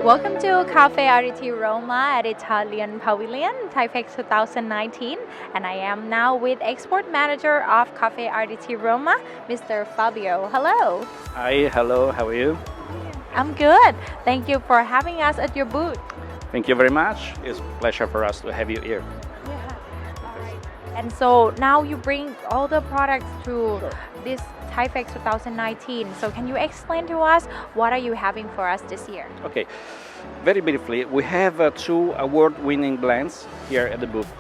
Welcome to Cafe Ariti Roma at Italian Pavilion, Taipei 2019, and I am now with Export Manager of Cafe Ariti Roma, Mr. Fabio. Hello. Hi, hello, how are you? I'm good. Thank you for having us at your booth. Thank you very much. It's a pleasure for us to have you here. Yeah. All right. And so now you bring all the products to this Taipei 2019. So can you explain to us what are you having for us this year? Okay, very briefly, we have two award-winning blends here at the booth.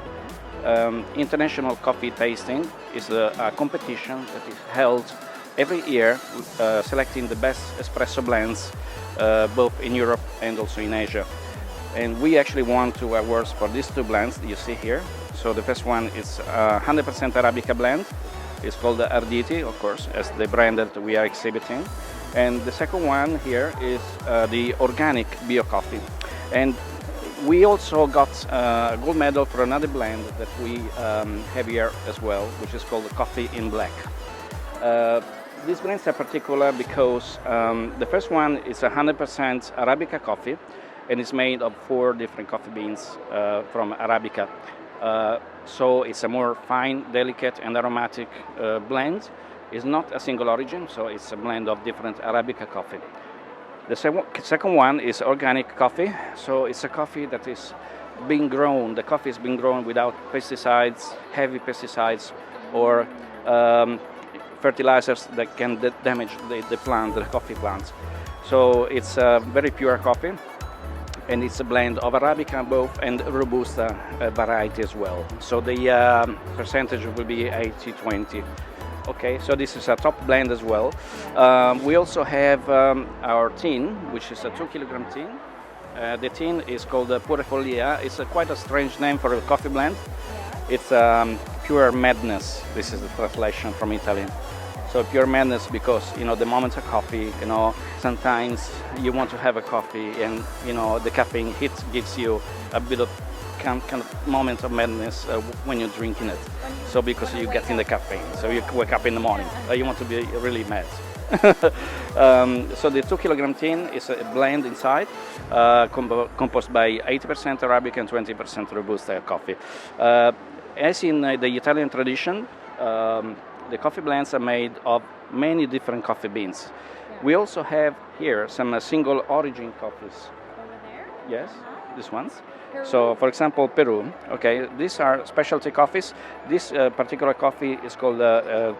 International Coffee Tasting is a competition that is held every year, selecting the best espresso blends both in Europe and also in Asia. And we actually won 2 awards for these 2 blends that you see here. So the first one is 100% Arabica blend. It's called the Arditi, of course, as the brand that we are exhibiting. And the second one here is the organic bio coffee. And we also got a gold medal for another blend that we have here as well, which is called the Coffee in Black. These blends are particular because the first one is 100% Arabica coffee, and it's made of 4 different coffee beans from Arabica. So it's a more fine, delicate and aromatic blend. It's not a single origin, so it's a blend of different Arabica coffee. The second one is organic coffee. So it's a coffee that is being grown. The coffee is being grown without pesticides, heavy pesticides, or fertilizers that can damage the plant, the coffee plants. So it's a very pure coffee. And it's a blend of Arabica both and Robusta variety as well. So the percentage will be 80-20. Okay, so this is a top blend as well. We also have our tin, which is a 2 kilogram tin. The tin is called Pure Follia. It's quite a strange name for a coffee blend. It's pure madness. This is the translation from Italian. So pure madness because, the moment of coffee, sometimes you want to have a coffee and, the caffeine hit gives you a bit of kind of moment of madness when you're drinking it. So because you get in the caffeine, so you wake up in the morning, you want to be really mad. So the 2 kilogram tin is a blend inside, composed by 80% Arabica and 20% Robusta coffee. As in the Italian tradition, the coffee blends are made of many different coffee beans. We also have here some single origin coffees. Over there? Yes, these ones. Peru? So, for example, Peru. Okay, these are specialty coffees. This particular coffee is called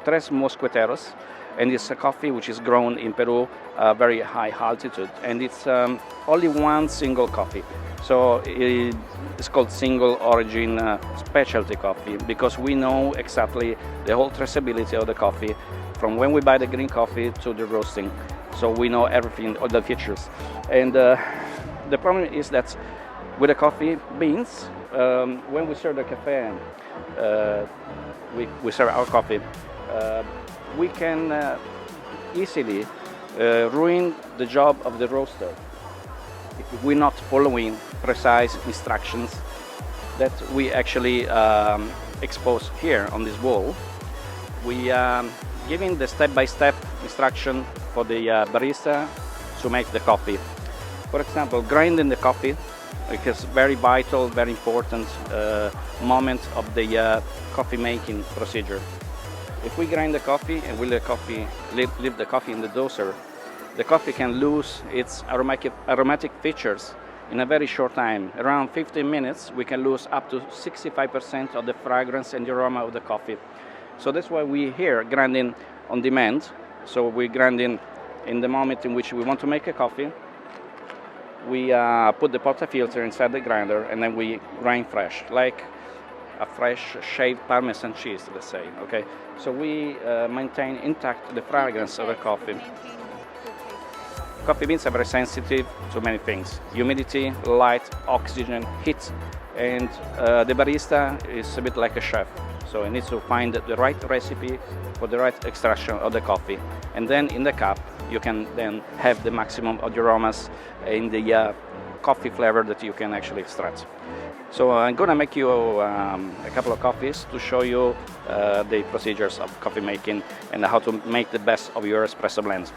Tres Mosqueteros, and it's a coffee which is grown in Peru, very high altitude, and it's only one single coffee. So it's called single origin specialty coffee because we know exactly the whole traceability of the coffee from when we buy the green coffee to the roasting. So we know everything, all the features. And the problem is that with the coffee beans, when we serve the cafe, we serve our coffee, we can easily ruin the job of the roaster if we're not following precise instructions that we actually expose here on this wall. We are giving the step-by-step instruction for the barista to make the coffee. For example, grinding the coffee, because very vital, very important moment of the coffee making procedure. If we grind the coffee and we leave the coffee in the doser, the coffee can lose its aromatic features in a very short time. Around 15 minutes, we can lose up to 65% of the fragrance and the aroma of the coffee. So that's why we here grinding on demand. So we grinding in the moment in which we want to make a coffee. We put the portafilter inside the grinder and then we grind fresh, like a fresh shaved Parmesan cheese, let's say. Okay, so we maintain intact the fragrance of the coffee. Coffee beans are very sensitive to many things: humidity, light, oxygen, heat, and the barista is a bit like a chef. So he needs to find the right recipe for the right extraction of the coffee. And then in the cup, you can then have the maximum of the aromas in the coffee flavor that you can actually extract. So I'm gonna make you a couple of coffees to show you the procedures of coffee making and how to make the best of your espresso blends.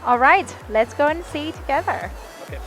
All right, let's go and see together. Okay.